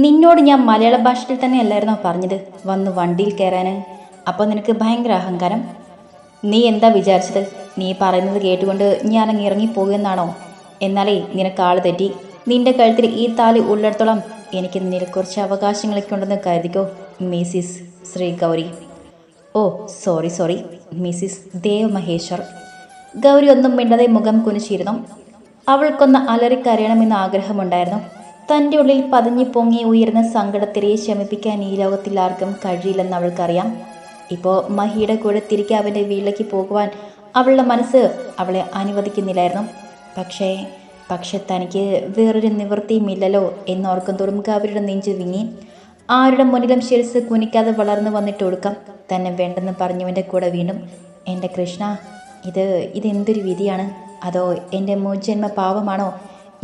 നിന്നോട് ഞാൻ മലയാള ഭാഷയിൽ തന്നെ അല്ലായിരുന്നോ പറഞ്ഞത് വന്ന് വണ്ടിയിൽ കയറാൻ? അപ്പോൾ നിനക്ക് ഭയങ്കര അഹങ്കാരം. നീ എന്താ വിചാരിച്ചത്? നീ പറയുന്നത് കേട്ടുകൊണ്ട് ഞാനങ്ങ് ഇറങ്ങിപ്പോകുമെന്നാണോ? എന്നാലേ നിനക്ക് ആള് തെറ്റി. നിന്റെ കഴുത്തിൽ ഈ താലി ഉള്ളിടത്തോളം എനിക്ക് നിന്നിൽ കുറച്ച് അവകാശങ്ങളൊക്കെ ഉണ്ടെന്ന് കരുതിക്കോ Mrs Shri Gauri. Oh sorry sorry Mrs Dev Maheshwar. Gauri ഒന്നും മിണ്ടാതെ മുഖം കുനിച്ചിരുന്നു. അവൾക്കൊന്ന് അലറിക്കരയണമെന്ന് ആഗ്രഹമുണ്ടായിരുന്നു. തൻ്റെ ഉള്ളിൽ പതിഞ്ഞു പൊങ്ങി ഉയർന്ന സങ്കടത്തിരയെ ശമിപ്പിക്കാൻ ഈ ലോകത്തിൽ ആർക്കും കഴിയില്ലെന്ന് അവൾക്കറിയാം. ഇപ്പോൾ മഹിയുടെ കൂടെ തിരികെ അവൻ്റെ വീട്ടിലേക്ക് പോകുവാൻ അവളുടെ മനസ്സ് അവളെ അനുവദിക്കുന്നില്ലായിരുന്നു. പക്ഷേ പക്ഷെ തനിക്ക് വേറൊരു നിവൃത്തിയുമില്ലല്ലോ എന്നോർക്കും തോറും ഗൗരിയുടെ നെഞ്ചു വിങ്ങി. ആരുടെ മുന്നിലും ശിരസ് കുനിക്കാതെ വളർന്നു വന്നിട്ട് ഒടുക്കം തന്നെ വേണ്ടെന്ന് പറഞ്ഞവൻ്റെ കൂടെ വീണ്ടും എൻ്റെ കൃഷ്ണ, ഇതെന്തൊരു വിധിയാണ്? അതോ എൻ്റെ മുജ്ജന്മ പാവമാണോ?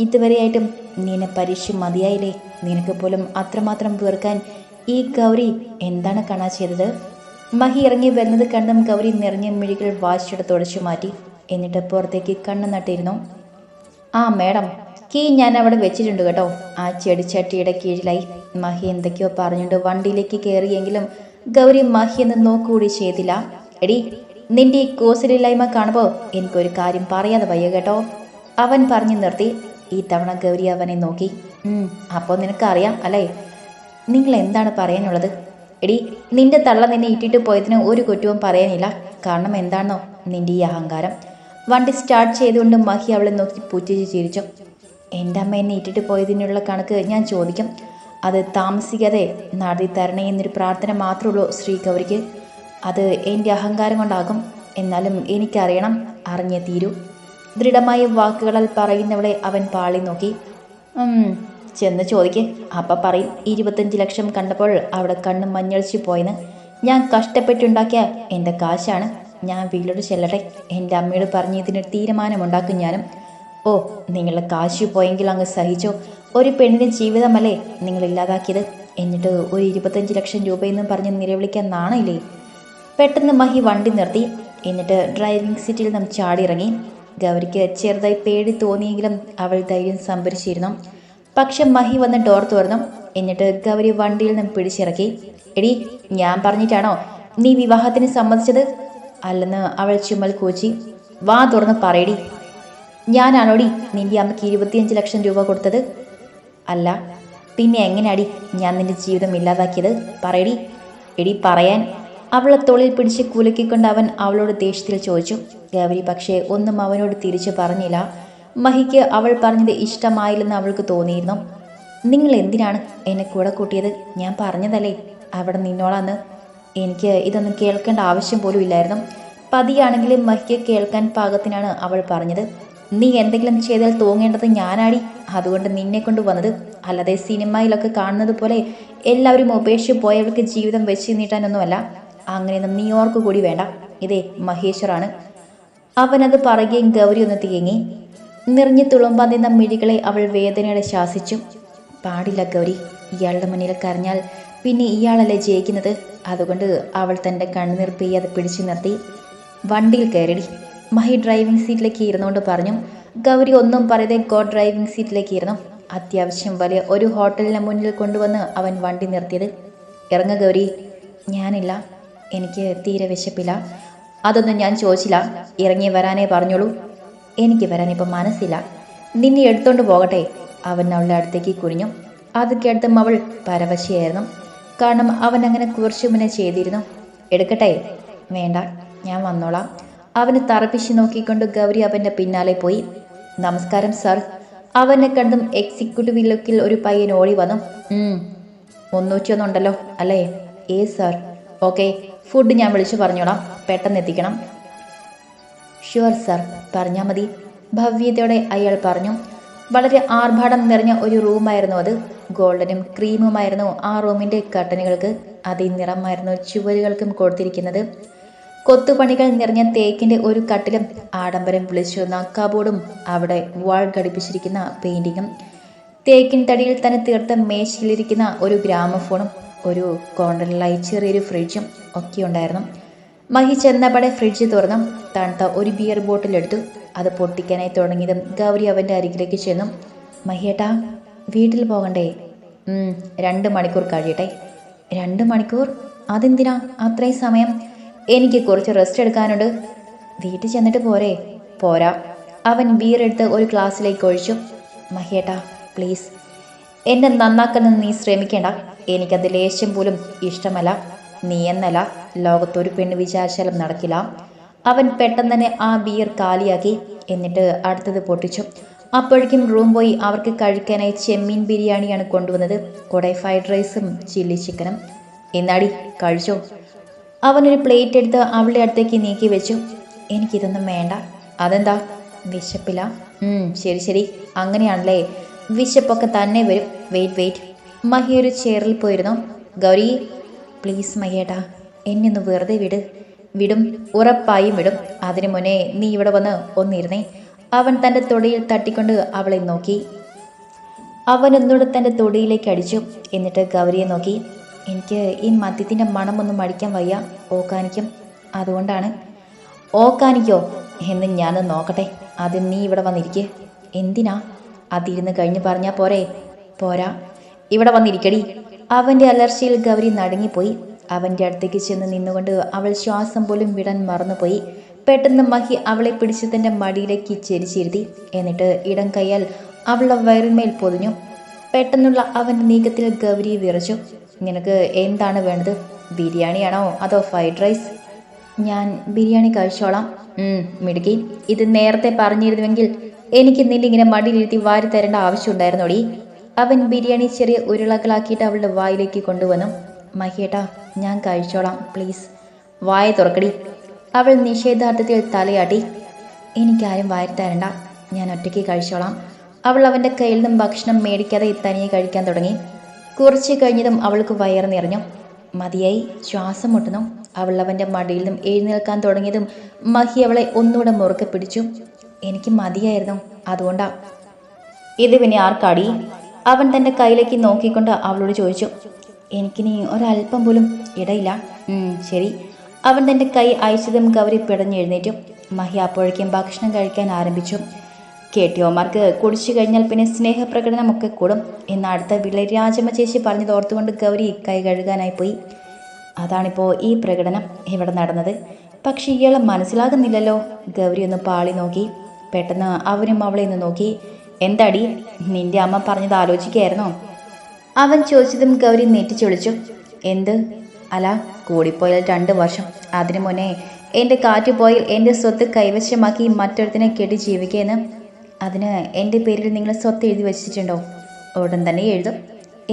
ഇതുവരെയായിട്ടും നിന്നെ പരീക്ഷ മതിയായില്ലേ? നിനക്ക് പോലും അത്രമാത്രം വെറുക്കാൻ ഈ ഗൗരി എന്താണ് കാണാ ചെയ്തത്? മഹി ഇറങ്ങി വരുന്നത് കണ്ടും ഗൗരി നിറഞ്ഞ മിഴികൾ വാശിയുടെ തുടച്ചു മാറ്റി. എന്നിട്ട് പുറത്തേക്ക് കണ്ണു നട്ടിരുന്നു. ആ മേഡം, കീ ഞാൻ അവിടെ വെച്ചിട്ടുണ്ട് കേട്ടോ. ആ ചെടിച്ചട്ടിയുടെ കീഴിലായി. മഹി എന്തൊക്കെയോ പറഞ്ഞുകൊണ്ട് വണ്ടിയിലേക്ക് കയറിയെങ്കിലും ഗൗരി മഹിയെന്ന് നോക്കുകൂടി ചെയ്തില്ല. എടി, നിന്റെ ഈ കൂസലില്ലായ്മ കാണുമ്പോൾ എനിക്കൊരു കാര്യം പറയാതെ വയ്യ കേട്ടോ, അവൻ പറഞ്ഞു നിർത്തി. ഈ തവണ ഗൗരി അവനെ നോക്കി. അപ്പോൾ നിനക്കറിയാം അല്ലേ? നിങ്ങൾ എന്താണ് പറയാനുള്ളത്? എടി, നിന്റെ തള്ള നിന്നെ ഇട്ടിട്ട് പോയതിന് ഒരു കുറ്റവും പറയാനില്ല. കാരണം എന്താണെന്നോ? നിന്റെ ഈ അഹങ്കാരം. വണ്ടി സ്റ്റാർട്ട് ചെയ്തുകൊണ്ട് മഹി അവളെ നോക്കി പുച്ഛിച്ച് ചിരിച്ചു. എൻ്റെ അമ്മ എന്നെ ഇട്ടിട്ട് പോയതിനുള്ള കണക്ക് ഞാൻ ചോദിക്കും. അത് താമസിക്കാതെ നടത്തി തരണേ എന്നൊരു പ്രാർത്ഥന മാത്രമേ ഉള്ളൂ ശ്രീ ഗൗരിക്ക്. അത് എൻ്റെ അഹങ്കാരം കൊണ്ടാകും. എന്നാലും എനിക്കറിയണം, അറിഞ്ഞേ തീരൂ. ദൃഢമായ വാക്കുകളാൽ പറയുന്നവളെ അവൻ പാളി നോക്കി. ചെന്ന് ചോദിക്ക്, അപ്പം പറയും 25 ലക്ഷം കണ്ടപ്പോൾ അവിടെ കണ്ണ് മഞ്ഞളിച്ചു പോയെന്ന്. ഞാൻ കഷ്ടപ്പെട്ടുണ്ടാക്കിയ എൻ്റെ കാശാണ്. ഞാൻ വീട്ടിലോട്ട് ചെല്ലട്ടെ. എൻ്റെ അമ്മയോട് പറഞ്ഞ് ഇതിനൊരു തീരുമാനമുണ്ടാക്കും ഞാനും. ഓ, നിങ്ങളുടെ കാശ് പോയെങ്കിൽ അങ്ങ് സഹിച്ചോ. ഒരു പെണ്ണിൻ്റെ ജീവിതമല്ലേ നിങ്ങൾ ഇല്ലാതാക്കിയത്. എന്നിട്ട് ഒരു 25 ലക്ഷം രൂപയെന്നും പറഞ്ഞ് നിലവിളിക്കാൻ നാണയില്ലേ? പെട്ടെന്ന് മഹി വണ്ടി നിർത്തി. എന്നിട്ട് ഡ്രൈവിംഗ് സീറ്റിൽ നിന്നും ചാടിയിറങ്ങി. ഗൗരിക്ക് ചെറുതായി പേടി തോന്നിയെങ്കിലും അവൾ ധൈര്യം സംഭരിച്ചിരുന്നു. പക്ഷെ മഹി വന്ന് ഡോർ തുറന്നു. എന്നിട്ട് ഗൗരി വണ്ടിയിൽ നിന്നും പിടിച്ചിറക്കി. എടി, ഞാൻ പറഞ്ഞിട്ടാണോ നീ വിവാഹത്തിന് സമ്മതിച്ചത്? അല്ലെന്ന് അവൾ ചുമൽ കൂച്ചി. വാ തുറന്ന് പറയടി. ഞാനാണോടി നിന്റെ അമ്മയ്ക്ക് 25 ലക്ഷം രൂപ കൊടുത്തത്? അല്ല, പിന്നെ എങ്ങനെയാടി ഞാൻ നിന്റെ ജീവിതം ഇല്ലാതാക്കിയത്? പറയടി. എടി പറയാൻ. അവളെ തോളിൽ പിടിച്ച് കുലുക്കിക്കൊണ്ട് അവൻ അവളോട് ദേഷ്യത്തിൽ ചോദിച്ചു. ഗൗരി പക്ഷേ ഒന്നും അവനോട് തിരിച്ചു പറഞ്ഞില്ല. മഹിക്ക് അവൾ പറഞ്ഞത് ഇഷ്ടമായില്ലെന്ന് അവൾക്ക് തോന്നിയിരുന്നു. നിങ്ങൾ എന്തിനാണ് എന്നെ കൂടെ കൂട്ടിയത്? ഞാൻ പറഞ്ഞതല്ലേ അവിടെ നിന്നോളാന്ന്. എനിക്ക് ഇതൊന്നും കേൾക്കേണ്ട ആവശ്യം പോലും ഇല്ലായിരുന്നു. പതിയാണെങ്കിലും മഹിക്ക് കേൾക്കാൻ പാകത്തിനാണ് അവൾ പറഞ്ഞത്. നീ എന്തെങ്കിലും ചെയ്താൽ തൂങ്ങേണ്ടത് ഞാനാടി. അതുകൊണ്ട് നിന്നെ കൊണ്ട് വന്നത്. അല്ലാതെ സിനിമയിലൊക്കെ കാണുന്നത് പോലെ എല്ലാവരും ഉപേക്ഷിച്ച് പോയവർക്ക് ജീവിതം വെച്ച് നീട്ടാനൊന്നുമല്ല. അങ്ങനെയൊന്നും നീ ഓർക്കു കൂടി വേണ്ട. ഇതേ മഹേശ്വറാണ്. അവനത് പറയുകയും ഗൗരി ഒന്ന് തിയങ്ങി. നിറഞ്ഞു തുളുമ്പാൻ നിന്ന മിഴികളെ അവൾ വേദനയോടെ ശാസിച്ചു. പാടില്ല ഗൗരി, ഇയാളുടെ മുന്നിൽ കരഞ്ഞാൽ പിന്നെ ഇയാളല്ലേ ജയിക്കുന്നത്. അതുകൊണ്ട് അവൾ തൻ്റെ കണ്ണുനീർ പെയ്യാതെ പിടിച്ചു നിർത്തി. വണ്ടിയിൽ കയറിടി. മഹി ഡ്രൈവിംഗ് സീറ്റിലേക്ക് ഇരുന്നുകൊണ്ട് പറഞ്ഞു. ഗൗരി ഒന്നും പറയാതെ ഡ്രൈവിംഗ് സീറ്റിലേക്ക് ഇരുന്നു. അത്യാവശ്യം വലിയ ഒരു ഹോട്ടലിന് മുന്നിൽ കൊണ്ടുവന്ന് അവൻ വണ്ടി നിർത്തിയത്. ഇറങ്ങ ഗൗരി. ഞാനില്ല, എനിക്ക് തീരെ വിശപ്പില്ല. അതൊന്നും ഞാൻ ചോദിച്ചില്ല. ഇറങ്ങി വരാനേ പറഞ്ഞോളൂ. എനിക്ക് വരാനിപ്പം മനസ്സില്ല. നിന്നെ എടുത്തോണ്ട് പോകട്ടെ. അവൻ അവളുടെ അടുത്തേക്ക് കുനിഞ്ഞു. അത് കേട്ടും അവൾ പരവശയായിരുന്നു. കാരണം അവൻ അങ്ങനെ കുറച്ചു മുന്നേ ചെയ്തിരുന്നു. എടുക്കട്ടെ? വേണ്ട, ഞാൻ വന്നോളാം. അവന് തറപ്പിച്ച് നോക്കിക്കൊണ്ട് ഗൗരി അവൻ്റെ പിന്നാലെ പോയി. നമസ്കാരം സാർ. അവനെ കണ്ടും എക്സിക്യൂട്ടീവ് ലുക്കിൽ ഒരു പയ്യൻ ഓടി വന്നു. 301 ഉണ്ടല്ലോ അല്ലേ? സാർ. ഓക്കെ, ഫുഡ് ഞാൻ വിളിച്ചു പറഞ്ഞോളാം. പെട്ടെന്ന് എത്തിക്കണം. ഷുവർ സാർ, പറഞ്ഞാൽ മതി. ഭവ്യതയോടെ അയാൾ പറഞ്ഞു. വളരെ ആർഭാടം നിറഞ്ഞ ഒരു റൂമായിരുന്നു അത്. ഗോൾഡനും ക്രീമുമായിരുന്നു ആ റൂമിൻ്റെ കർട്ടനുകൾക്ക്. അതേ നിറമായിരുന്നു ചുവരുകൾക്കും കൊടുത്തിരിക്കുന്നത്. കൊത്തുപണികൾ നിറഞ്ഞ തേക്കിൻ്റെ ഒരു കട്ടിലും ആഡംബരം വിളിച്ചുവന്ന കബോർഡും അവിടെ വാൾ ഘടിപ്പിച്ചിരിക്കുന്ന പെയിൻറ്റിങ്ങും തേക്കിൻ തടിയിൽ തന്നെ തീർത്ത മേശയിലിരിക്കുന്ന ഒരു ഗ്രാമഫോണും ഒരു കോർണറിലായി ചെറിയൊരു ഫ്രിഡ്ജും ഒക്കെ ഉണ്ടായിരുന്നു. മഹി ചെന്നപടെ ഫ്രിഡ്ജ് തുറന്നു തണുത്ത ഒരു ബിയർ ബോട്ടിലെടുത്തു. അത് പൊട്ടിക്കാനായി തുടങ്ങിയതും ഗൗരി അവൻ്റെ അരികിലേക്ക് ചെന്നു. മഹിയേട്ടാ, വീട്ടിൽ പോകണ്ടേ? 2 മണിക്കൂർ കഴിയട്ടെ. 2 മണിക്കൂർ? അതെന്തിനാ അത്രയും സമയം? എനിക്ക് കുറച്ച് റെസ്റ്റ് എടുക്കാനുണ്ട്. വീട്ടിൽ ചെന്നിട്ട് പോരെ? പോരാ. അവൻ ബീറെടുത്ത് ഒരു ഗ്ലാസ്സിലേക്ക് ഒഴിച്ചു. മഹിയേട്ടാ പ്ലീസ്, എന്നെ നന്നാക്കാൻ നീ ശ്രമിക്കേണ്ട. എനിക്കത് ലേശം പോലും ഇഷ്ടമല്ല. നീ എന്നല്ല, ലോകത്തൊരു പെണ്ണ് വിചാരിച്ചാലും നടക്കില്ല. അവൻ പെട്ടെന്ന് തന്നെ ആ ബിയർ കാലിയാക്കി. എന്നിട്ട് അടുത്തത് പൊട്ടിച്ചു. അപ്പോഴേക്കും റൂം പോയി അവർക്ക് കഴിക്കാനായി ചെമ്മീൻ ബിരിയാണിയാണ് കൊണ്ടുവന്നത്. കൂടെ ഫ്രൈഡ് റൈസും ചില്ലി ചിക്കനും. എന്നാടി കഴിച്ചോ? അവനൊരു പ്ലേറ്റ് എടുത്ത് അവളുടെ അടുത്തേക്ക് നീക്കി വെച്ചു. എനിക്കിതൊന്നും വേണ്ട. അതെന്താ? വിശപ്പില്ല. ശരി ശരി, അങ്ങനെയാണല്ലേ. വിശപ്പൊക്കെ തന്നെ വരും. വെയിറ്റ്. മഹി ഒരു ചെയറിൽ പോയിരുന്നു. ഗൗരി പ്ലീസ് മഹിയേട്ടാ, എന്നെ ഒന്ന് വെറുതെ വിടും. ഉറപ്പായും വിടും. അതിനു മുന്നേ നീ ഇവിടെ വന്ന് ഒന്നിരുന്നേ. അവൻ തൻ്റെ തൊടിയിൽ തട്ടിക്കൊണ്ട് അവളെ നോക്കി. അവൻ ഒന്നുകൂടെ തൻ്റെ തൊടിയിലേക്ക് അടിച്ചു. എന്നിട്ട് ഗൗരിയെ നോക്കി. എനിക്ക് ഈ മദ്യത്തിൻ്റെ മണമൊന്നും അടിക്കാൻ വയ്യ, ഓക്കാനിക്കും. അതുകൊണ്ടാണ്. ഓക്കാനിക്കോ എന്ന് ഞാൻ നോക്കട്ടെ. ആദ്യം നീ ഇവിടെ വന്നിരിക്കേ. എന്തിനാ? അതിരുന്ന് കഴിഞ്ഞ് പറഞ്ഞാൽ പോരെ? പോരാ, ഇവിടെ വന്നിരിക്കടി. അവൻ്റെ അലർച്ചയിൽ ഗൗരി നടുങ്ങിപ്പോയി. അവൻ്റെ അടുത്തേക്ക് ചെന്ന് നിന്നുകൊണ്ട് അവൾ ശ്വാസം പോലും വിടാൻ മറന്നുപോയി. പെട്ടെന്ന് മഹി അവളെ പിടിച്ച് തൻ്റെ മടിയിലേക്ക് ചെരിച്ചിരുത്തി. എന്നിട്ട് ഇടം കൈയാൽ അവളുടെ വയറിന്മേൽ പൊതിഞ്ഞു. പെട്ടെന്നുള്ള അവൻ്റെ നീക്കത്തിൽ ഗൗരി വിറച്ചു. നിനക്ക് എന്താണ് വേണ്ടത്? ബിരിയാണിയാണോ അതോ ഫ്രൈഡ് റൈസ്? ഞാൻ ബിരിയാണി കഴിച്ചോളാം. മിടുക്കി. ഇത് നേരത്തെ പറഞ്ഞിരുന്നുവെങ്കിൽ എനിക്ക് നിന്നെ ഇങ്ങനെ മടിയിലിരുത്തി വാരി തരേണ്ട ആവശ്യമുണ്ടായിരുന്നോടി. അവൻ ബിരിയാണി ചെറിയ ഉരുളകളാക്കിയിട്ട് അവളുടെ വായിലേക്ക് കൊണ്ടുവന്നു. മഹിയേട്ടാ, ഞാൻ കഴിച്ചോളാം പ്ലീസ്. വായ തുറക്കടി. അവൾ നിഷേധാർത്ഥത്തിൽ തലയാട്ടി. എനിക്കാരും വാരി തരണ്ട, ഞാൻ ഒറ്റയ്ക്ക് കഴിച്ചോളാം. അവൾ അവൻ്റെ കയ്യിൽ നിന്നും ഭക്ഷണം മേടിക്കാതെ തനിയെ കഴിക്കാൻ തുടങ്ങി. കുറച്ച് കഴിഞ്ഞതും അവൾക്ക് വയറ് നിറഞ്ഞു. മതിയായി, ശ്വാസം മുട്ടുന്നു. അവൾ അവൻ്റെ മടിയിൽ നിന്നും എഴുന്നേൽക്കാൻ തുടങ്ങിയതും മഹി അവളെ ഒന്നുകൂടെ മുറുക്കെ പിടിച്ചു. എനിക്ക് മതിയായിരുന്നു, അതുകൊണ്ടാ. ഇത് പിന്നെ ആർക്കാടി? അവൻ തൻ്റെ കയ്യിലേക്ക് നോക്കിക്കൊണ്ട് അവളോട് ചോദിച്ചു. എനിക്കിനി ഒരല്പം പോലും ഇടയില്ല. ശരി. അവൻ തൻ്റെ കൈ അയച്ചതും ഗൗരി പിടഞ്ഞെഴുന്നേറ്റു. മഹി അപ്പോഴേക്കും ഭക്ഷണം കഴിക്കാൻ ആരംഭിച്ചു. കേട്ടിയോമാർക്ക് കുടിച്ചു കഴിഞ്ഞാൽ പിന്നെ സ്നേഹപ്രകടനമൊക്കെ കൂടും എന്ന് അടുത്ത വീട്ടിലെ രാജമ്മ ചേച്ചി പറഞ്ഞത് ഓർത്തുകൊണ്ട് ഗൗരി കൈ കഴുകാനായി പോയി. അതാണിപ്പോൾ ഈ പ്രകടനം ഇവിടെ നടന്നത്. പക്ഷെ ഇയാളെ മനസ്സിലാകുന്നില്ലല്ലോ. ഗൗരി ഒന്ന് പാളി നോക്കി. പെട്ടെന്ന് അവനും അവളെ ഒന്ന് നോക്കി. എന്താടി, നിന്റെ അമ്മ പറഞ്ഞത് ആലോചിക്കായിരുന്നോ? അവൻ ചോദിച്ചതും ഗൗരി നെറ്റിച്ചൊളിച്ചു. എന്ത്? അല്ല, കൂടിപ്പോയാൽ 2 വർഷം. അതിനു മുന്നേ എൻ്റെ കാറ്റ് പോയാൽ എൻ്റെ സ്വത്ത് കൈവശമാക്കി മറ്റൊരുത്തിനെ കെട്ടി ജീവിക്കുകയെന്ന്. അതിന് എൻ്റെ പേരിൽ നിങ്ങൾ സ്വത്ത് എഴുതി വച്ചിട്ടുണ്ടോ? ഉടൻ തന്നെ എഴുതും.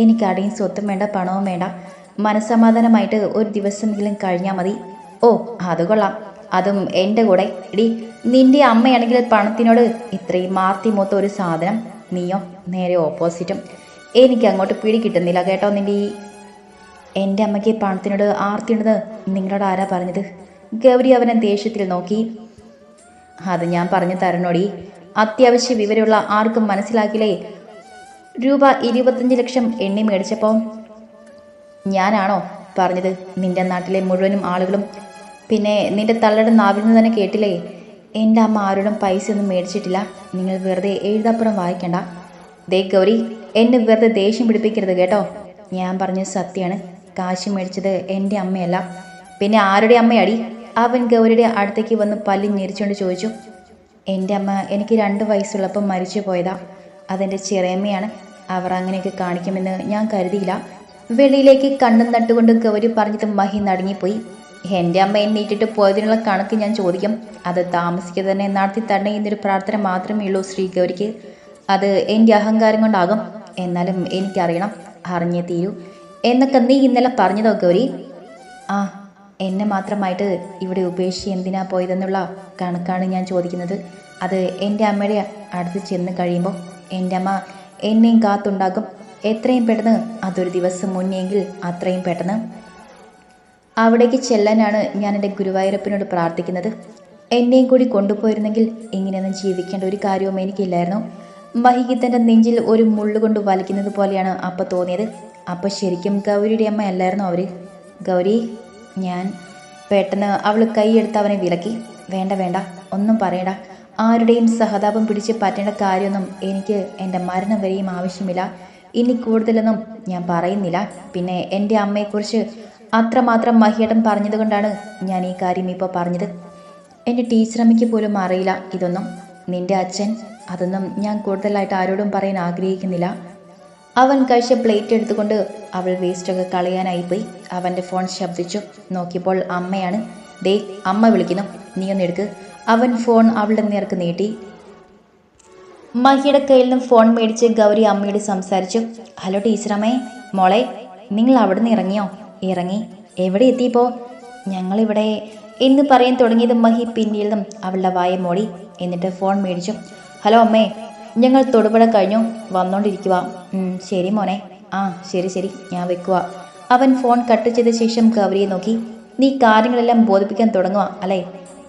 എനിക്കടിയും സ്വത്തും വേണ്ട, പണവും വേണ്ട. മനസ്സമാധാനമായിട്ട് ഒരു ദിവസമെങ്കിലും കഴിഞ്ഞാൽ മതി. ഓ, അത് കൊള്ളാം. അതും എൻ്റെ കൂടെ. ഇടി, നിന്റെ അമ്മയാണെങ്കിൽ പണത്തിനോട് ഇത്രയും മാർത്തി മൂത്ത ഒരു സാധനം. നീയോ നേരെ ഓപ്പോസിറ്റും. എനിക്ക് അങ്ങോട്ട് പിടി കിട്ടുന്നില്ല കേട്ടോ നിൻ്റെ ഈ. എൻ്റെ അമ്മയ്ക്ക് പണത്തിനോട് ആർത്തിയുണ്ടെന്ന് നിങ്ങളോട് ആരാ പറഞ്ഞത്? ഗൗരി അവനെ ദേഷ്യത്തിൽ നോക്കി. അത് ഞാൻ പറഞ്ഞു തരണോടി. അത്യാവശ്യ വിവരമുള്ള ആർക്കും മനസ്സിലാക്കില്ലേ? രൂപ 25 ലക്ഷം എണ്ണി മേടിച്ചപ്പോൾ ഞാനാണോ പറഞ്ഞത്? നിന്റെ നാട്ടിലെ മുഴുവനും ആളുകളും. പിന്നെ നിന്റെ തള്ളയുടെ നാവിൽ നിന്ന് തന്നെ കേട്ടില്ലേ? എൻ്റെ അമ്മ ആരോടും പൈസയൊന്നും മേടിച്ചിട്ടില്ല. നിങ്ങൾ വെറുതെ എഴുതാപ്പുറം വായിക്കണ്ട. ദേ ഗൗരി, എന്നെ വെറുതെ ദേഷ്യം പിടിപ്പിക്കരുത് കേട്ടോ. ഞാൻ പറഞ്ഞത് സത്യമാണ്. കാശ് മേടിച്ചത് എൻ്റെ അമ്മയല്ല. പിന്നെ ആരുടെ അമ്മയാടി? അവൻ ഗൗരിയുടെ അടുത്തേക്ക് വന്ന് പല്ലി ഞെരിച്ചുകൊണ്ട് ചോദിച്ചു. എൻ്റെ അമ്മ എനിക്ക് 2 വയസ്സുള്ളപ്പം മരിച്ചു പോയതാ. അതെൻ്റെ ചെറിയമ്മയാണ്. അവർ അങ്ങനെയൊക്കെ കാണിക്കുമെന്ന് ഞാൻ കരുതിയില്ല. വെളിയിലേക്ക് കണ്ണും നട്ടുകൊണ്ട് ഗൗരി പറഞ്ഞത് മഹി നടുങ്ങിപ്പോയി. എൻ്റെ അമ്മ എന്നെ ഇട്ടിട്ട് പോയതിനുള്ള കണക്ക് ഞാൻ ചോദിക്കും. അത് താമസിക്കാതെ തന്നെ നടത്തി തരണേ എന്നൊരു പ്രാർത്ഥന മാത്രമേ ഉള്ളൂ ശ്രീ ഗൗരിക്ക്. അത് എൻ്റെ അഹങ്കാരം കൊണ്ടാകും. എന്നാലും എനിക്കറിയണം, അറിഞ്ഞേ തീരൂ എന്നൊക്കെ നീ ഇന്നലെ പറഞ്ഞതോ ഗൗരി? ആ, എന്നെ മാത്രമായിട്ട് ഇവിടെ ഉപേക്ഷിച്ച് എന്തിനാ പോയതെന്നുള്ള കണക്കാണ് ഞാൻ ചോദിക്കുന്നത്. അത് എൻ്റെ അമ്മയുടെ അടുത്ത് ചെന്ന് കഴിയുമ്പോൾ എൻ്റെ അമ്മ എന്നെയും കാത്തുണ്ടാകും. എത്രയും പെട്ടെന്ന്, അതൊരു ദിവസം മുന്നെങ്കിൽ അത്രയും പെട്ടെന്ന്. അവിടേക്ക് ചെല്ലാനാണ് ഞാൻ എൻ്റെ ഗുരുവായൂരപ്പനോട് പ്രാർത്ഥിക്കുന്നത്. എന്നെയും കൂടി കൊണ്ടുപോയിരുന്നെങ്കിൽ ഇങ്ങനെയൊന്നും ജീവിക്കേണ്ട ഒരു കാര്യവും എനിക്കില്ലായിരുന്നു. മഹിക്ക് തൻ്റെ നെഞ്ചിൽ ഒരു മുള്ളുകൊണ്ട് വലിക്കുന്നത് പോലെയാണ് അപ്പം തോന്നിയത്. അപ്പം ശരിക്കും ഗൗരിയുടെ അമ്മ അല്ലായിരുന്നു അവർ? ഗൗരി, ഞാൻ. പെട്ടെന്ന് അവൾ കൈയെടുത്ത് അവനെ വിലക്കി. വേണ്ട, ഒന്നും പറയണ്ട. ആരുടെയും സഹതാപം പിടിച്ച് പറ്റേണ്ട കാര്യമൊന്നും എനിക്ക് എൻ്റെ മരണം വരെയും ആവശ്യമില്ല. ഇനി കൂടുതലൊന്നും ഞാൻ പറയുന്നില്ല. പിന്നെ എൻ്റെ അമ്മയെക്കുറിച്ച് അത്രമാത്രം മഹിയേട്ടൻ പറഞ്ഞതുകൊണ്ടാണ് ഞാൻ ഈ കാര്യം ഇപ്പോൾ പറഞ്ഞത്. എൻ്റെ ടീച്ചറമ്മയ്ക്ക് പോലും അറിയില്ല ഇതൊന്നും. നിൻ്റെ അച്ഛൻ, അതൊന്നും ഞാൻ കൂടുതലായിട്ട് ആരോടും പറയാൻ ആഗ്രഹിക്കുന്നില്ല. അവൻ കഴിച്ച പ്ലേറ്റ് എടുത്തുകൊണ്ട് അവൾ വേസ്റ്റൊക്കെ കളയാനായിപ്പോയി. അവൻ്റെ ഫോൺ ശബ്ദിച്ചു. നോക്കിയപ്പോൾ അമ്മയാണ്. ഡേ, അമ്മ വിളിക്കുന്നു, നീ ഒന്ന് എടുക്ക്. അവൻ ഫോൺ അവളുടെ നേർക്ക് നീട്ടി. മഹിയുടെ കയ്യിൽ നിന്നും ഫോൺ മേടിച്ച് ഗൗരി അമ്മയോട് സംസാരിച്ചു. ഹലോ ടീച്ചറമ്മേ. മോളെ, നിങ്ങൾ അവിടെ നിന്ന് ഇറങ്ങിയോ? ഇറങ്ങി. എവിടെ എത്തിയപ്പോൾ? ഞങ്ങളിവിടെ എന്ന് പറയാൻ തുടങ്ങിയത് മഹി പിന്നീടും അവളുടെ വായ മോടി. എന്നിട്ട് ഫോൺ മേടിച്ചു. ഹലോ അമ്മേ, ഞങ്ങൾ തൊടുപുഴ കഴിഞ്ഞു, വന്നോണ്ടിരിക്കുക. ശരി മോനെ. ആ ശരി ശരി, ഞാൻ വെക്കുക. അവൻ ഫോൺ കട്ട് ചെയ്ത ശേഷം ഗൗരിയെ നോക്കി. നീ കാര്യങ്ങളെല്ലാം ബോധിപ്പിക്കാൻ തുടങ്ങുക അല്ലേ?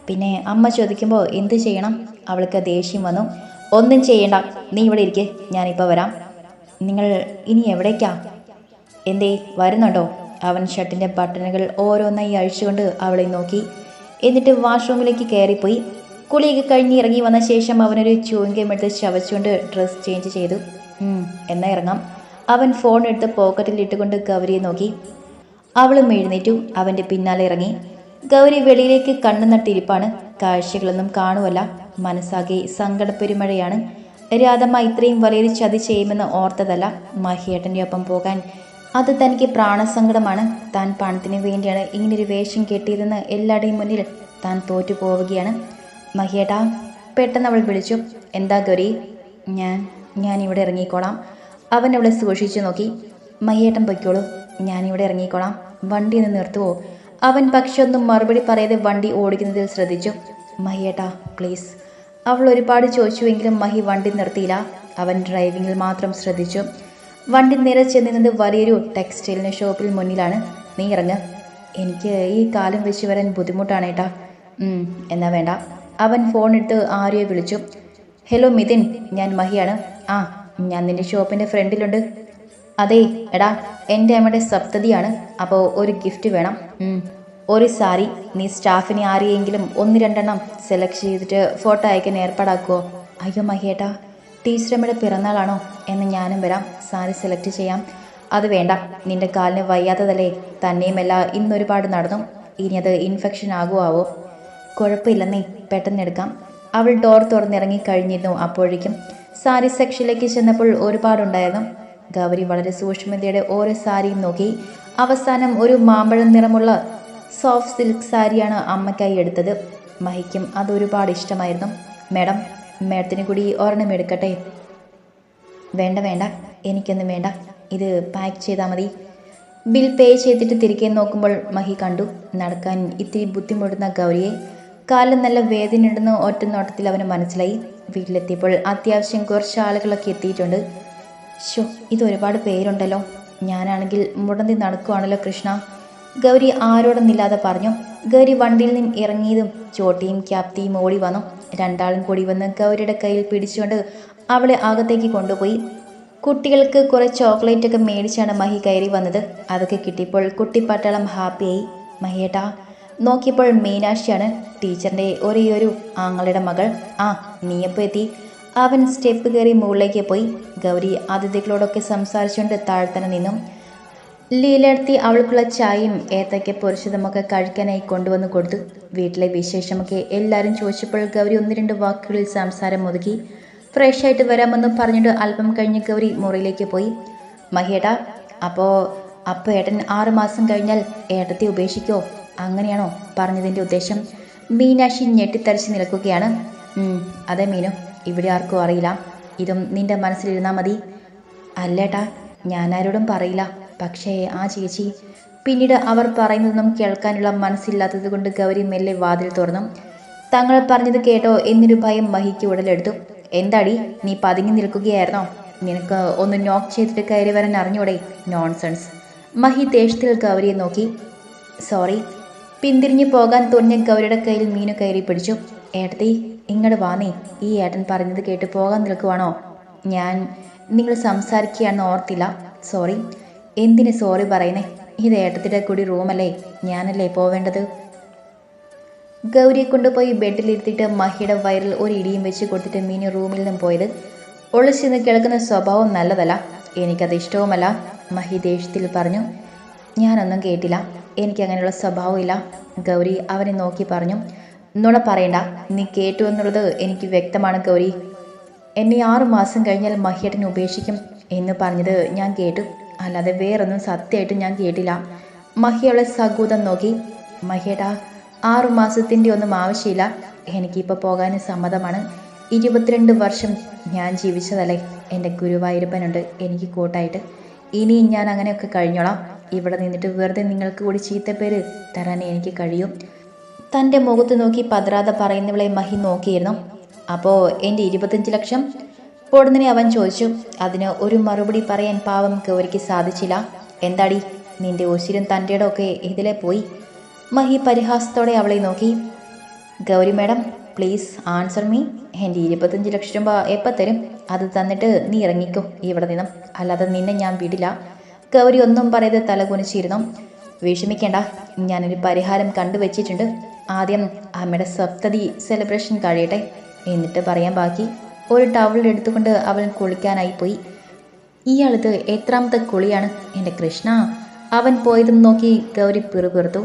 പിന്നെ അമ്മ ചോദിക്കുമ്പോൾ എന്ത് ചെയ്യണം? അവൾക്ക് ദേഷ്യം വന്നു. ഒന്നും ചെയ്യണ്ട, നീ ഇവിടെ ഇരിക്കെ, ഞാനിപ്പോൾ വരാം. നിങ്ങൾ ഇനി എവിടേക്കാ? എന്തേ, വരുന്നുണ്ടോ? അവൻ ഷർട്ടിൻ്റെ ബട്ടണുകൾ ഓരോന്നായി അഴിച്ചുകൊണ്ട് അവളെ നോക്കി. എന്നിട്ട് വാഷ്റൂമിലേക്ക് കയറിപ്പോയി. കുളിയൊക്കെ കഴിഞ്ഞ് ഇറങ്ങി വന്ന ശേഷം അവനൊരു ചൂയിങ്കം എടുത്ത് ചവച്ചുകൊണ്ട് ഡ്രസ്സ് ചേഞ്ച് ചെയ്തു. എന്നാൽ ഇറങ്ങാം. അവൻ ഫോൺ എടുത്ത് പോക്കറ്റിൽ ഇട്ടുകൊണ്ട് ഗൗരിയെ നോക്കി. അവളും എഴുന്നേറ്റു അവൻ്റെ പിന്നാലെ ഇറങ്ങി. ഗൗരി വെളിയിലേക്ക് കണ്ണു നട്ടിരിപ്പാണ്. കാഴ്ചകളൊന്നും കാണുവല്ല. മനസ്സാകെ സങ്കടപ്പെരുമഴയാണ്. രാധമ്മ ഇത്രയും വലിയൊരു ചതി ചെയ്യുമെന്ന് ഓർത്തതല്ല മഹിയേട്ടൻ്റെ ഒപ്പം പോകാൻ. അത് തനിക്ക് പ്രാണസങ്കടമാണ്. താൻ പണത്തിന് വേണ്ടിയാണ് ഇങ്ങനൊരു വേഷം കെട്ടിയതെന്ന് എല്ലാവരുടെയും മുന്നിൽ താൻ തോറ്റു പോവുകയാണ്. മഹിയേട്ടാ, പെട്ടെന്ന് അവൾ വിളിച്ചു. എന്താ ഗൗരി? ഞാനിവിടെ ഇറങ്ങിക്കോളാം. അവൻ അവളെ സൂക്ഷിച്ചു നോക്കി. മഹിയേട്ടൻ പൊയ്ക്കോളൂ, ഞാനിവിടെ ഇറങ്ങിക്കോളാം. വണ്ടി ഒന്ന് നിർത്തുവോ? അവൻ പക്ഷെ ഒന്നും മറുപടി പറയാതെ വണ്ടി ഓടിക്കുന്നതിൽ ശ്രദ്ധിച്ചു. മഹിയേട്ടാ പ്ലീസ്. അവൾ ഒരുപാട് ചോദിച്ചുവെങ്കിലും മഹി വണ്ടി നിർത്തിയില്ല. അവൻ ഡ്രൈവിങ്ങിൽ മാത്രം ശ്രദ്ധിച്ചു. വണ്ടി നേരെ ചെന്നിരുന്നത് വലിയൊരു ടെക്സ്റ്റൈലിൻ്റെ ഷോപ്പിൽ മുന്നിലാണ്. നീ ഇറങ്ങ്, എനിക്ക് ഈ കാലം വെച്ച് വരാൻ ബുദ്ധിമുട്ടാണ് ഏട്ടാ. എന്നാ വേണ്ട. അവൻ ഫോൺ എടുത്ത് ആരെയോ വിളിച്ചു. ഹലോ മിഥുൻ, ഞാൻ മഹിയാണ്. ഞാൻ നിൻ്റെ ഷോപ്പിൻ്റെ ഫ്രണ്ടിലുണ്ട്. അതെ എടാ, എൻ്റെ അമ്മയുടെ സപ്തതിയാണ്. അപ്പോൾ ഒരു ഗിഫ്റ്റ് വേണം. ഒരു സാരി. നീ സ്റ്റാഫിനെ ആരെയെങ്കിലും 1-2 സെലക്ട് ചെയ്തിട്ട് ഫോട്ടോ അയക്കാൻ ഏർപ്പാടാക്കുമോ? അയ്യോ മഹിയേട്ടാ, ടീച്ചറമ്മയുടെ പിറന്നാളാണോ? എന്ന് ഞാനും വരാം, സാരി സെലക്ട് ചെയ്യാം. അത് വേണ്ട, നിൻ്റെ കാലിന് വയ്യാത്തതല്ലേ? തന്നെയുമല്ല ഇന്നൊരുപാട് നടന്നു. ഇനി അത് ഇൻഫെക്ഷൻ ആകുമോ? കുഴപ്പമില്ലെന്നേ, പെട്ടെന്ന് എടുക്കാം. അവൾ ഡോർ തുറന്നിറങ്ങി കഴിഞ്ഞിരുന്നു. അപ്പോഴേക്കും സാരി സെക്ഷനിലേക്ക് ചെന്നപ്പോൾ ഒരുപാടുണ്ടായിരുന്നു. ഗൗരി വളരെ സൂക്ഷ്മതയുടെ ഓരോ സാരിയും നോക്കി. അവസാനം ഒരു മാമ്പഴം നിറമുള്ള സോഫ്റ്റ് സിൽക്ക് സാരിയാണ് അമ്മയ്ക്കായി എടുത്തത്. മഹിക്കും അതൊരുപാട് ഇഷ്ടമായിരുന്നു. മേഡത്തിന് കൂടി ഒരെണ്ണം എടുക്കട്ടെ? വേണ്ട, എനിക്കൊന്നും വേണ്ട, ഇത് പാക്ക് ചെയ്താൽ മതി. ബിൽ പേ ചെയ്തിട്ട് തിരികെ നോക്കുമ്പോൾ മഹി കണ്ടു നടക്കാൻ ഇത്തിരി ബുദ്ധിമുട്ടുന്ന ഗൗരിയെ. കാലിൽ നല്ല വേദനയുണ്ടെന്ന് ഒറ്റ നോട്ടത്തിൽ അവന് മനസ്സിലായി. വീട്ടിലെത്തിയപ്പോൾ അത്യാവശ്യം കുറച്ച് ആളുകളൊക്കെ എത്തിയിട്ടുണ്ട്. ഇതൊരുപാട് പേരുണ്ടല്ലോ. ഞാനാണെങ്കിൽ മുടന്തി നടക്കുവാണല്ലോ കൃഷ്ണ. ഗൗരി ആരോടൊന്നില്ലാതെ പറഞ്ഞു. ഗൗരി വണ്ടിയിൽ നിന്ന് ഇറങ്ങിയതും ചോട്ടിയും ക്യാപ്തിയും ഓടി വന്നു. രണ്ടാളും കൂടി വന്ന് ഗൗരിയുടെ കയ്യിൽ പിടിച്ചുകൊണ്ട് അവളെ അകത്തേക്ക് കൊണ്ടുപോയി. കുട്ടികൾക്ക് കുറേ ചോക്ലേറ്റൊക്കെ മേടിച്ചാണ് മഹി കയറി വന്നത്. അതൊക്കെ കിട്ടിയപ്പോൾ കുട്ടിപ്പട്ടാളം ഹാപ്പിയായി. മഹിയേട്ടാ, നോക്കിയപ്പോൾ മീനാക്ഷിയാണ്, ടീച്ചറിൻ്റെ ഒരേയൊരു ആങ്ങളുടെ മകൾ. നീയപ്പോൾ എത്തി. അവൻ സ്റ്റെപ്പ് കയറി മുകളിലേക്ക് പോയി. ഗൗരി അതിഥികളോടൊക്കെ സംസാരിച്ചുകൊണ്ട് താഴ്ത്തന്നെ നിന്നു. ലീലയെടുത്തി അവൾക്കുള്ള ചായയും ഏത്തയ്ക്ക പൊരിച്ചതുമൊക്കെ കഴിക്കാനായി കൊണ്ടുവന്ന് കൊടുത്തു. വീട്ടിലെ വിശേഷമൊക്കെ എല്ലാവരും ചോദിച്ചപ്പോൾ ഗൗരി 1-2 വാക്കുകളിൽ സംസാരം ഒതുക്കി. ഫ്രഷായിട്ട് വരാമെന്ന് പറഞ്ഞിട്ട് അല്പം കഴിഞ്ഞ് ഗൗരി മുറിയിലേക്ക് പോയി. മഹിയേട്ടാ, അപ്പോൾ ഏട്ടൻ 6 മാസം കഴിഞ്ഞാൽ ഏട്ടത്തെ ഉപേക്ഷിക്കോ? അങ്ങനെയാണോ പറഞ്ഞതിൻ്റെ ഉദ്ദേശം? മീനാക്ഷി ഞെട്ടിത്തരിച്ച് നിൽക്കുകയാണ്. അതെ മീനു, ഇവിടെ ആർക്കും അറിയില്ല. ഇതും നിൻ്റെ മനസ്സിലിരുന്നാൽ മതി. അല്ലേട്ടാ, ഞാനാരോടും പറയില്ല. പക്ഷേ ആ ചേച്ചി. പിന്നീട് അവർ പറയുന്നതൊന്നും കേൾക്കാനുള്ള മനസ്സില്ലാത്തത് കൊണ്ട് ഗൗരി മെല്ലെ വാതിൽ തുറന്നു. തങ്ങൾ പറഞ്ഞത് കേട്ടോ എന്നൊരു ഭയം മഹിക്ക് ഉടലെടുത്തു. എന്താടി, നീ പതുങ്ങി നിൽക്കുകയായിരുന്നോ? നിനക്ക് ഒന്ന് നോക്ക് ചെയ്തിട്ട് കയറി വരാൻ അറിഞ്ഞൂടെ? നോൺസെൻസ്. മഹി ദേഷ്യത്തിൽ ഗൗരിയെ നോക്കി. സോറി. പിന്തിരിഞ്ഞു പോകാൻ തുനിഞ്ഞ ഗൗരിയുടെ കയ്യിൽ മീനു കയറി പിടിച്ചു. ഏട്ടത്തി, ഇങ്ങോട്ട് വാ. നീ ഈ ഏട്ടൻ പറഞ്ഞത് കേട്ട് പോകാൻ നിൽക്കുവാണോ? നിങ്ങൾ സംസാരിക്കുകയാണെന്ന് ഓർത്തില്ല. സോറി. എന്തിന് സോറി പറയുന്നേ? ഇത് ഏട്ടത്തിൻ്റെ കൂടി റൂമല്ലേ, ഞാനല്ലേ പോവേണ്ടത്? ഗൗരിയെ കൊണ്ടുപോയി ബെഡിലിരുത്തിയിട്ട് മഹിയുടെ വയറിൽ ഒരു ഇടിയും വെച്ച് കൊടുത്തിട്ട് മീനു റൂമിൽ നിന്നും പോയത്. ഒളിച്ചെന്ന് കേൾക്കുന്ന സ്വഭാവം നല്ലതല്ല. എനിക്കത് ഇഷ്ടവുമല്ല, മഹി ദേഷ്യത്തിൽ പറഞ്ഞു. ഞാനൊന്നും കേട്ടില്ല, എനിക്കങ്ങനെയുള്ള സ്വഭാവമില്ല. ഗൗരി അവനെ നോക്കി പറഞ്ഞു. നുണ പറയണ്ട, നീ കേട്ടു എന്നുള്ളത് എനിക്ക് വ്യക്തമാണ് ഗൗരി. എന്നെ 6 മാസം കഴിഞ്ഞാൽ മഹിയേട്ടനെ ഉപേക്ഷിക്കും എന്ന് പറഞ്ഞത് ഞാൻ കേട്ടു, അല്ലാതെ വേറൊന്നും സത്യമായിട്ട് ഞാൻ കേട്ടില്ല. മഹി അവളെ സകൂതം നോക്കി. മഹിയേട്ടാ, 6 മാസത്തിൻ്റെ ഒന്നും ആവശ്യമില്ല. എനിക്കിപ്പോൾ പോകാനും സമ്മതമാണ്. 22 വർഷം ഞാൻ ജീവിച്ചതല്ലേ. എൻ്റെ ഗുരുവായൂരപ്പനുണ്ട് എനിക്ക് കൂട്ടായിട്ട്. ഇനിയും ഞാൻ അങ്ങനെയൊക്കെ കഴിഞ്ഞോളാം. ഇവിടെ നിന്നിട്ട് വെറുതെ നിങ്ങൾക്ക് കൂടി ചീത്തപ്പേര് തരാൻ എനിക്ക് കഴിയും. തൻ്റെ മുഖത്ത് നോക്കി പതറാതെ പറയുന്നവളെ മഹി നോക്കിയിരുന്നു. അപ്പോൾ എൻ്റെ 25 ലക്ഷം പൊടുന്നനെ അവൻ ചോദിച്ചു. അതിന് ഒരു മറുപടി പറയാൻ പാവം ഗൗരിക്ക് സാധിച്ചില്ല. എന്താടി, നിന്റെ ഉശിരും തൻ്റെ ഇടമൊക്കെ ഇതിലെ പോയി? മഹി പരിഹാസത്തോടെ അവളെ നോക്കി. Gauri madam, please answer me. എൻ്റെ 25 ലക്ഷം രൂപ എപ്പോൾ തരും? അത് തന്നിട്ട് നീ ഇറങ്ങിക്കോ ഇവിടെ നിന്നും, അല്ലാതെ നിന്നെ ഞാൻ വിടില്ല. ഗൗരി ഒന്നും പറയാതെ തലകുനിച്ചിരുന്നു. വിഷമിക്കേണ്ട, ഞാനൊരു പരിഹാരം കണ്ടുവച്ചിട്ടുണ്ട്. ആദ്യം അമ്മയുടെ സപ്തതി സെലിബ്രേഷൻ കഴിയട്ടെ, എന്നിട്ട് പറയാൻ ബാക്കി. ഒരു ടവൽ എടുത്തുകൊണ്ട് അവൻ കുളിക്കാനായി പോയി. ഇയാളിത് എത്രാമത്തെ കുളിയാണ് എൻ്റെ കൃഷ്ണ? അവൻ പോയതും നോക്കി ഗൗരി പിറുപിറുത്തു.